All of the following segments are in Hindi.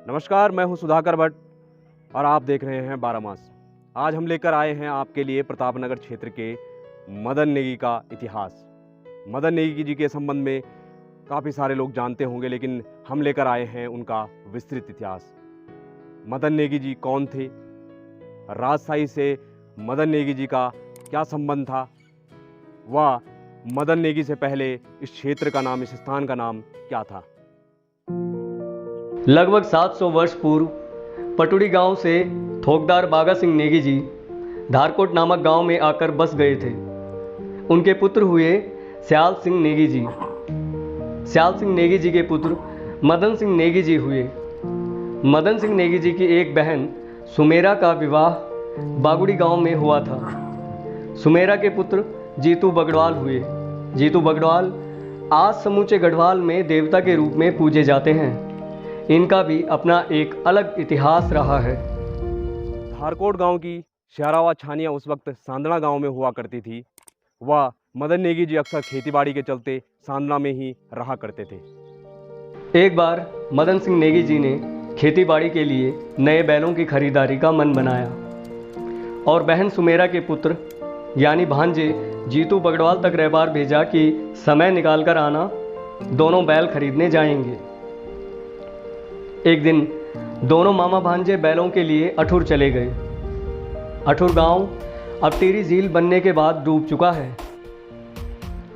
नमस्कार, मैं हूं सुधाकर भट्ट और आप देख रहे हैं 12 मास। आज हम लेकर आए हैं आपके लिए प्रतापनगर क्षेत्र के मदन नेगी का इतिहास। मदन नेगी जी के संबंध में काफ़ी सारे लोग जानते होंगे, लेकिन हम लेकर आए हैं उनका विस्तृत इतिहास। मदन नेगी जी कौन थे, राजशाही से मदन नेगी जी का क्या संबंध था, व मदन नेगी से पहले इस क्षेत्र का नाम, इस स्थान का नाम क्या था। लगभग 700 वर्ष पूर्व पटुड़ी गांव से थोकदार बागा सिंह नेगी जी धारकोट नामक गांव में आकर बस गए थे। उनके पुत्र हुए श्याल सिंह नेगी जी। श्याल सिंह नेगी जी के पुत्र मदन सिंह नेगी जी हुए। मदन सिंह नेगी जी की एक बहन सुमेरा का विवाह बागुड़ी गांव में हुआ था। सुमेरा के पुत्र जीतू बगड़वाल हुए। जीतू बगड़वाल आज समूचे गढ़वाल में देवता के रूप में पूजे जाते हैं। इनका भी अपना एक अलग इतिहास रहा है। धारकोट गांव की शहरावा छानियाँ उस वक्त सांदना गांव में हुआ करती थी। वह मदन नेगी जी अक्सर खेतीबाड़ी के चलते सांदना में ही रहा करते थे। एक बार मदन सिंह नेगी जी ने खेतीबाड़ी के लिए नए बैलों की खरीदारी का मन बनाया और बहन सुमेरा के पुत्र यानी भांजे जीतू बगड़वाल तक रहबार भेजा कि समय निकाल कर आना, दोनों बैल खरीदने जाएंगे। एक दिन दोनों मामा भांजे बैलों के लिए अठुर चले गए। अठुर गांव अब टिहरी झील बनने के बाद डूब चुका है।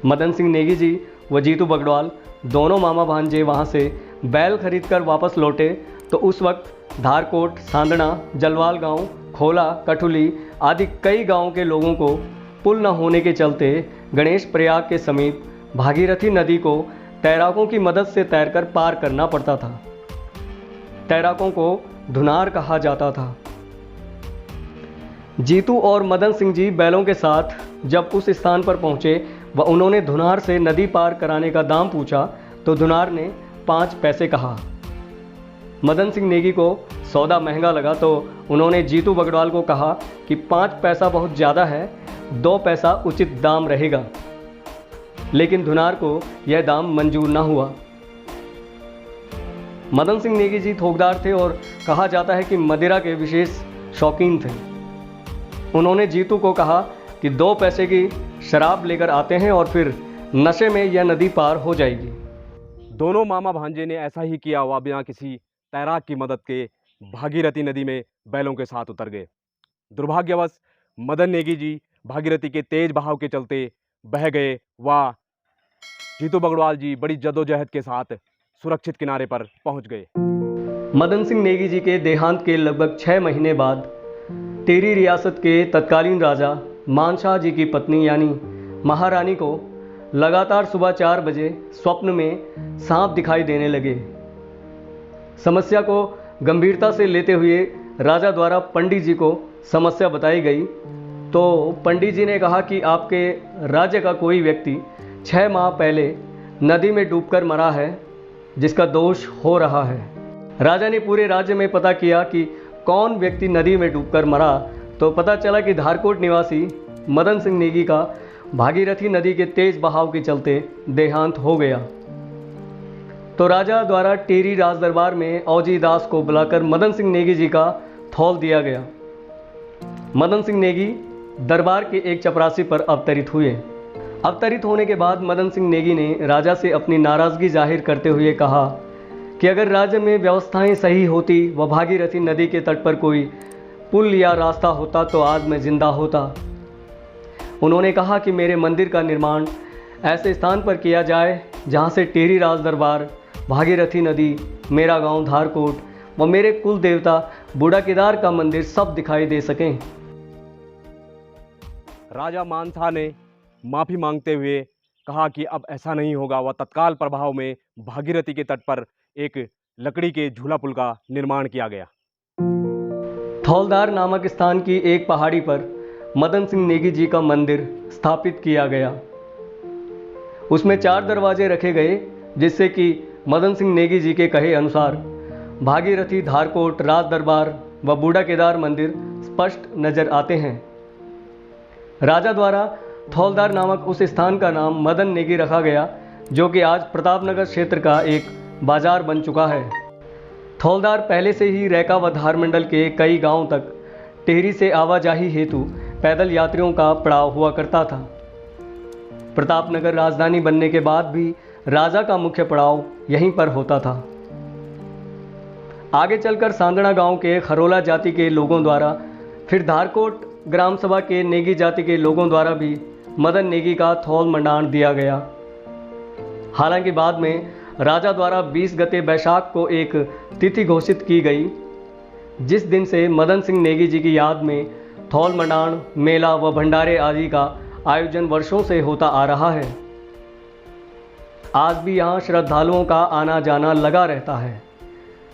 मदन सिंह नेगी जी व जीतू बगड़वाल दोनों मामा भांजे वहां से बैल खरीदकर वापस लौटे तो उस वक्त धारकोट, सांदना, जलवाल गांव, खोला, कठुली आदि कई गांवों के लोगों को पुल न होने के चलते गणेश प्रयाग के समीप भागीरथी नदी को तैराकों की मदद से तैरकर पार करना पड़ता था। तैराकों को धुनार कहा जाता था। जीतू और मदन सिंह जी बैलों के साथ जब उस स्थान पर पहुंचे व उन्होंने धुनार से नदी पार कराने का दाम पूछा तो धुनार ने 5 पैसे कहा। मदन सिंह नेगी को सौदा महंगा लगा तो उन्होंने जीतू बगड़वाल को कहा कि 5 पैसा बहुत ज़्यादा है, 2 पैसा उचित दाम रहेगा। लेकिन धुनार को यह दाम मंजूर न हुआ। मदन सिंह नेगी जी थोकदार थे और कहा जाता है कि मदिरा के विशेष शौकीन थे। उन्होंने जीतू को कहा कि 2 पैसे की शराब लेकर आते हैं और फिर नशे में यह नदी पार हो जाएगी। दोनों मामा भांजे ने ऐसा ही किया। वह बिना किसी तैराक की मदद के भागीरथी नदी में बैलों के साथ उतर गए। दुर्भाग्यवश मदन नेगी जी भागीरथी के तेज बहाव के चलते बह गए। वह जीतू बगड़वाल जी बड़ी जद्दोजहद के साथ सुरक्षित किनारे पर पहुंच गए। मदन सिंह नेगी जी के देहांत के लगभग 6 महीने बाद टिहरी रियासत के तत्कालीन राजा मानशाह जी की पत्नी यानी महारानी को लगातार सुबह 4 बजे स्वप्न में सांप दिखाई देने लगे। समस्या को गंभीरता से लेते हुए राजा द्वारा पंडित जी को समस्या बताई गई तो पंडित जी ने कहा कि आपके राज्य का कोई व्यक्ति 6 माह पहले नदी में डूबकर मरा है, जिसका दोष हो रहा है। राजा ने पूरे राज्य में पता किया कि कौन व्यक्ति नदी में डूबकर मरा तो पता चला कि धारकोट निवासी मदन सिंह नेगी का भागीरथी नदी के तेज बहाव के चलते देहांत हो गया। तो राजा द्वारा टिहरी राज दरबार में औजी दास को बुलाकर मदन सिंह नेगी जी का थौल दिया गया। मदन सिंह नेगी दरबार के एक चपरासी पर अवतरित हुए। अवतरित होने के बाद मदन सिंह नेगी ने राजा से अपनी नाराज़गी जाहिर करते हुए कहा कि अगर राज्य में व्यवस्थाएं सही होती व भागीरथी नदी के तट पर कोई पुल या रास्ता होता तो आज मैं जिंदा होता। उन्होंने कहा कि मेरे मंदिर का निर्माण ऐसे स्थान पर किया जाए जहां से टिहरी राज दरबार, भागीरथी नदी, मेरा गांव धारकोट व मेरे कुल देवता बूढ़ा केदार का मंदिर सब दिखाई दे सकें। राजा मानशाह ने माफ़ी मांगते हुए कहा कि अब ऐसा नहीं होगा। वह तत्काल प्रभाव में भागीरथी के तट पर एक लकड़ी के झूला पुल का निर्माण किया गया। थौलदार नामक स्थान की एक पहाड़ी पर मदन सिंह नेगी जी का मंदिर स्थापित किया गया। उसमें 4 दरवाजे रखे गए जिससे कि मदन सिंह नेगी जी के कहे अनुसार भागीरथी, धारकोट, राज दरबार व बूढ़ा केदार मंदिर स्पष्ट नजर आते हैं। राजा द्वारा थौलदार नामक उस स्थान का नाम मदन नेगी रखा गया जो कि आज प्रतापनगर क्षेत्र का एक बाजार बन चुका है। थौलदार पहले से ही रैका व धार मंडल के कई गांवों तक टेहरी से आवाजाही हेतु पैदल यात्रियों का पड़ाव हुआ करता था। प्रतापनगर राजधानी बनने के बाद भी राजा का मुख्य पड़ाव यहीं पर होता था। आगे चलकर सांदड़ा गांव के खरोला जाति के लोगों द्वारा, फिर धारकोट ग्राम सभा के नेगी जाति के लोगों द्वारा भी मदन नेगी का थौल मंडान दिया गया। हालांकि बाद में राजा द्वारा 20 गते बैसाख को एक तिथि घोषित की गई, जिस दिन से मदन सिंह नेगी जी की याद में थौल मंडान, मेला व भंडारे आदि का आयोजन वर्षों से होता आ रहा है। आज भी यहाँ श्रद्धालुओं का आना जाना लगा रहता है।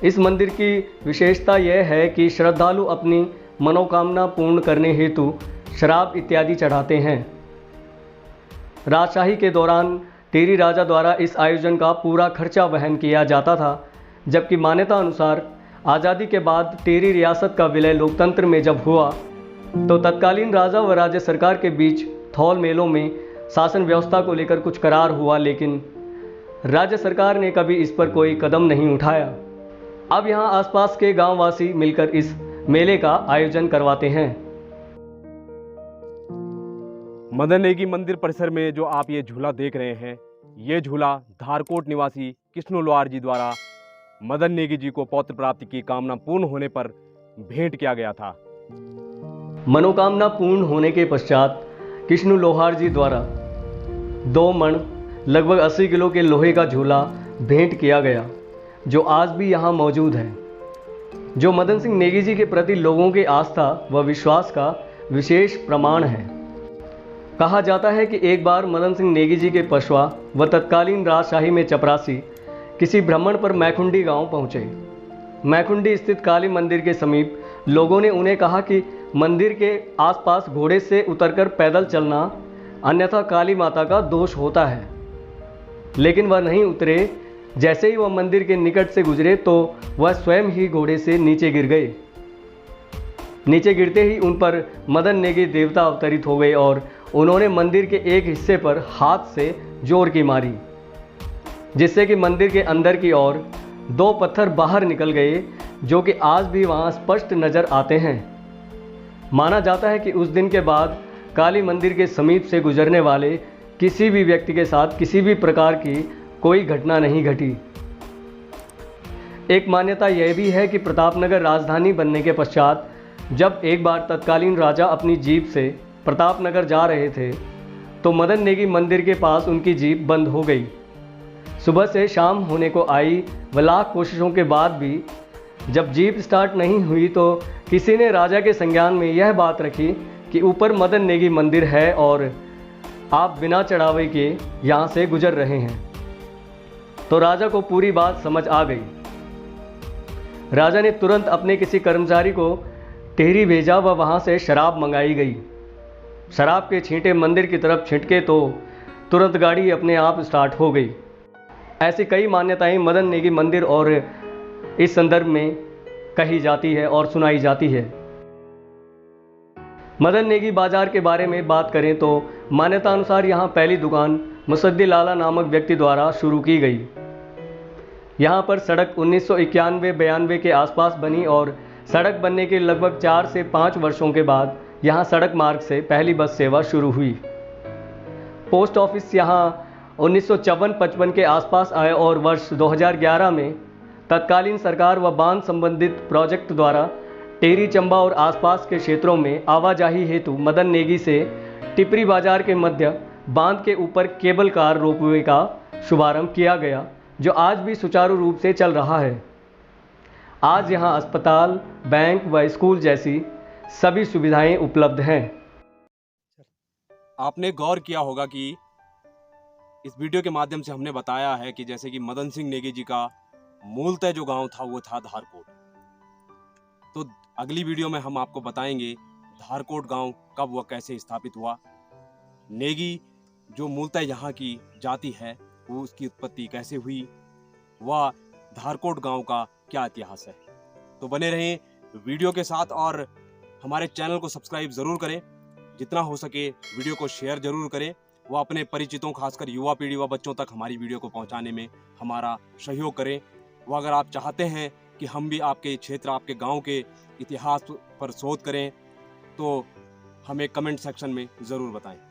इस मंदिर की विशेषता यह है कि श्रद्धालु अपनी मनोकामना पूर्ण करने हेतु शराब इत्यादि चढ़ाते हैं। राजशाही के दौरान टेरी राजा द्वारा इस आयोजन का पूरा खर्चा वहन किया जाता था, जबकि मान्यता अनुसार आज़ादी के बाद टेरी रियासत का विलय लोकतंत्र में जब हुआ तो तत्कालीन राजा व राज्य सरकार के बीच थौल मेलों में शासन व्यवस्था को लेकर कुछ करार हुआ, लेकिन राज्य सरकार ने कभी इस पर कोई कदम नहीं उठाया। अब यहाँ आसपास के गांववासी मिलकर इस मेले का आयोजन करवाते हैं। मदन नेगी मंदिर परिसर में जो आप ये झूला देख रहे हैं, ये झूला धारकोट निवासी कृष्ण लोहार जी द्वारा मदन नेगी जी को पौत्र प्राप्ति की कामना पूर्ण होने पर भेंट किया गया था। मनोकामना पूर्ण होने के पश्चात कृष्ण लोहार जी द्वारा 2 मण लगभग 80 किलो के लोहे का झूला भेंट किया गया, जो आज भी यहाँ मौजूद है, जो मदन सिंह नेगी जी के प्रति लोगों की आस्था व विश्वास का विशेष प्रमाण है। कहा जाता है कि एक बार मदन सिंह नेगी जी के पशवा व तत्कालीन राजशाही में चपरासी किसी भ्रमण पर मैखुंडी गांव पहुंचे। मैखुंडी स्थित काली मंदिर के समीप लोगों ने उन्हें कहा कि मंदिर के आसपास घोड़े से उतरकर पैदल चलना, अन्यथा काली माता का दोष होता है। लेकिन वह नहीं उतरे। जैसे ही वह मंदिर के निकट से गुजरे तो वह स्वयं ही घोड़े से नीचे गिर गए। नीचे गिरते ही उन पर मदन नेगी देवता अवतरित हो गए और उन्होंने मंदिर के एक हिस्से पर हाथ से जोर की मारी, जिससे कि मंदिर के अंदर की ओर 2 पत्थर बाहर निकल गए, जो कि आज भी वहां स्पष्ट नजर आते हैं। माना जाता है कि उस दिन के बाद काली मंदिर के समीप से गुजरने वाले किसी भी व्यक्ति के साथ किसी भी प्रकार की कोई घटना नहीं घटी। एक मान्यता यह भी है कि प्रतापनगर राजधानी बनने के पश्चात जब एक बार तत्कालीन राजा अपनी जीप से प्रतापनगर जा रहे थे तो मदन नेगी मंदिर के पास उनकी जीप बंद हो गई। सुबह से शाम होने को आई व लाख कोशिशों के बाद भी जब जीप स्टार्ट नहीं हुई तो किसी ने राजा के संज्ञान में यह बात रखी कि ऊपर मदन नेगी मंदिर है और आप बिना चढ़ावे के यहाँ से गुजर रहे हैं। तो राजा को पूरी बात समझ आ गई। राजा ने तुरंत अपने किसी कर्मचारी को टेहरी भेजा व वहाँ से शराब मंगाई गई। शराब के छींटे मंदिर की तरफ छिटके तो तुरंत गाड़ी अपने आप स्टार्ट हो गई। ऐसी कई मान्यताएं मदन नेगी मंदिर और इस संदर्भ में कही जाती है और सुनाई जाती है। मदन नेगी बाजार के बारे में बात करें तो मान्यता अनुसार यहाँ पहली दुकान मुसद्दी लाला नामक व्यक्ति द्वारा शुरू की गई। यहाँ पर सड़क 1991-92 के आसपास बनी और सड़क बनने के लगभग 4 से 5 वर्षों के बाद यहाँ सड़क मार्ग से पहली बस सेवा शुरू हुई। पोस्ट ऑफिस यहाँ 1954-55 के आसपास आए और वर्ष 2011 में तत्कालीन सरकार व बांध संबंधित प्रोजेक्ट द्वारा टेरी, चंबा और आसपास के क्षेत्रों में आवाजाही हेतु मदन नेगी से टिपरी बाजार के मध्य बांध के ऊपर केबल कार रोपवे का शुभारंभ किया गया, जो आज भी सुचारू रूप से चल रहा है। आज यहाँ अस्पताल, बैंक व स्कूल जैसी सभी सुविधाएं उपलब्ध हैं। आपने गौर किया होगा कि इस वीडियो के माध्यम से हमने बताया है कि जैसे कि मदन सिंह नेगी जी का मूलतः जो गांव था वो था धारकोट। तो अगली वीडियो में हम आपको बताएंगे धारकोट गांव कब व कैसे स्थापित हुआ, नेगी जो मूलतः यहाँ की जाति है वो उसकी उत्पत्ति कैसे हुई, व धारकोट गांव का क्या इतिहास है। तो बने रहें वीडियो के साथ और हमारे चैनल को सब्सक्राइब ज़रूर करें। जितना हो सके वीडियो को शेयर ज़रूर करें व अपने परिचितों, खासकर युवा पीढ़ी व बच्चों तक हमारी वीडियो को पहुंचाने में हमारा सहयोग करें। व अगर आप चाहते हैं कि हम भी आपके क्षेत्र, आपके गांव के इतिहास पर शोध करें, तो हमें कमेंट सेक्शन में ज़रूर बताएं।